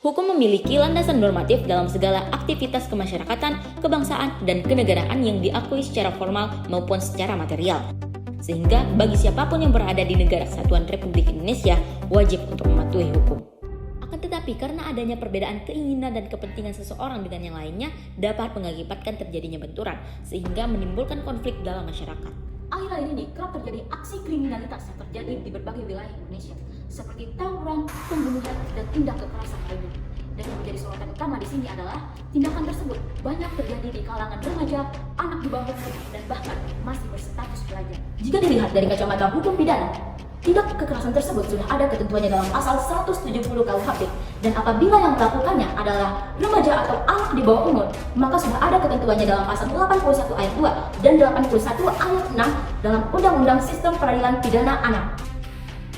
Hukum memiliki landasan normatif dalam segala aktivitas kemasyarakatan, kebangsaan, dan kenegaraan yang diakui secara formal maupun secara material. Sehingga bagi siapapun yang berada di negara kesatuan Republik Indonesia wajib untuk mematuhi hukum. Akan tetapi karena adanya perbedaan keinginan dan kepentingan seseorang dengan yang lainnya dapat mengakibatkan terjadinya benturan sehingga menimbulkan konflik dalam masyarakat. Akhir-akhir ini kerap terjadi aksi kriminalitas yang terjadi di berbagai wilayah Indonesia, seperti tawuran, pembunuhan, dan tindak kekerasan lainnya. Dan yang menjadi sorotan utama di sini adalah tindakan tersebut banyak terjadi di kalangan remaja, anak di bawah umur, dan bahkan masih berstatus pelajar. Jika dilihat dari kacamata hukum pidana, tindak kekerasan tersebut sudah ada ketentuannya dalam pasal 170 KUHP, dan apabila yang melakukannya adalah remaja atau anak di bawah umur, maka sudah ada ketentuannya dalam pasal 81 ayat 2 dan 81 ayat 6 dalam Undang-Undang Sistem Peradilan Pidana Anak.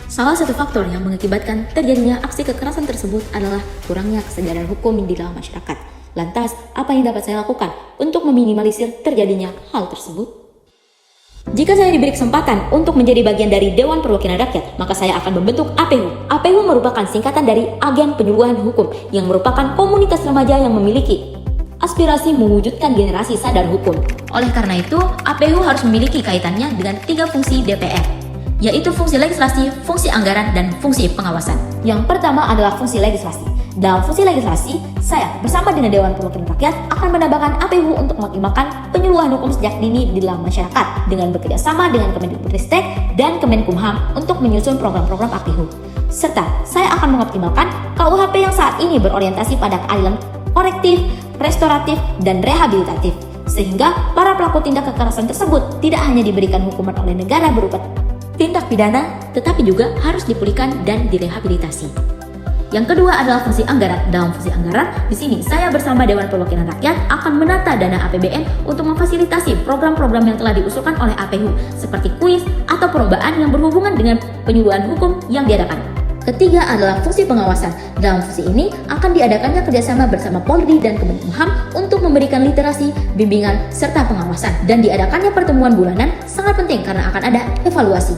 Salah satu faktor yang mengakibatkan terjadinya aksi kekerasan tersebut adalah kurangnya kesadaran hukum di dalam masyarakat. Lantas, apa yang dapat saya lakukan untuk meminimalisir terjadinya hal tersebut? Jika saya diberi kesempatan untuk menjadi bagian dari Dewan Perwakilan Rakyat, maka saya akan membentuk APHU. APHU merupakan singkatan dari Agen Penyuluhan Hukum yang merupakan komunitas remaja yang memiliki aspirasi mewujudkan generasi sadar hukum. Oleh karena itu, APHU harus memiliki kaitannya dengan 3 fungsi DPR, yaitu fungsi legislasi, fungsi anggaran, dan fungsi pengawasan. Yang pertama adalah fungsi legislasi. Dalam fungsi legislasi, saya bersama dengan Dewan Perwakilan Rakyat akan menambahkan APHU untuk mengoptimalkan penyuluhan hukum sejak dini di dalam masyarakat dengan bekerja sama dengan Kemendikbudristek dan Kemenkumham untuk menyusun program-program APHU. Serta saya akan mengoptimalkan KUHP yang saat ini berorientasi pada keadilan korektif, restoratif, dan rehabilitatif. Sehingga para pelaku tindak kekerasan tersebut tidak hanya diberikan hukuman oleh negara berupa tindak pidana, tetapi juga harus dipulihkan dan direhabilitasi. Yang kedua adalah fungsi anggaran. Dalam fungsi anggaran, di sini saya bersama Dewan Perwakilan Rakyat akan menata dana APBN untuk memfasilitasi program-program yang telah diusulkan oleh APHU, seperti kuis atau perlombaan yang berhubungan dengan penyuluhan hukum yang diadakan. Ketiga adalah fungsi pengawasan. Dalam fungsi ini akan diadakannya kerjasama bersama Polri dan Kemenkumham untuk memberikan literasi, bimbingan, serta pengawasan. Dan diadakannya pertemuan bulanan sangat penting karena akan ada evaluasi.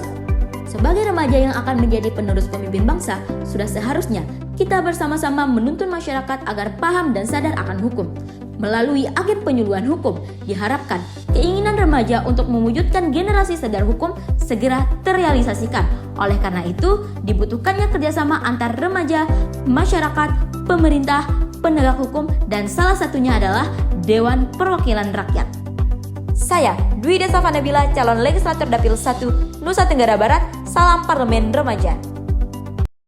Sebagai remaja yang akan menjadi penerus pemimpin bangsa, sudah seharusnya kita bersama-sama menuntun masyarakat agar paham dan sadar akan hukum. Melalui agen penyuluhan hukum, diharapkan keinginan remaja untuk mewujudkan generasi sadar hukum segera terrealisasikan. Oleh karena itu, dibutuhkannya kerjasama antar remaja, masyarakat, pemerintah, penegak hukum, dan salah satunya adalah Dewan Perwakilan Rakyat. Saya, Dwi Desa Vanabila, calon legislator Dapil 1, Nusa Tenggara Barat, salam Parlemen Remaja.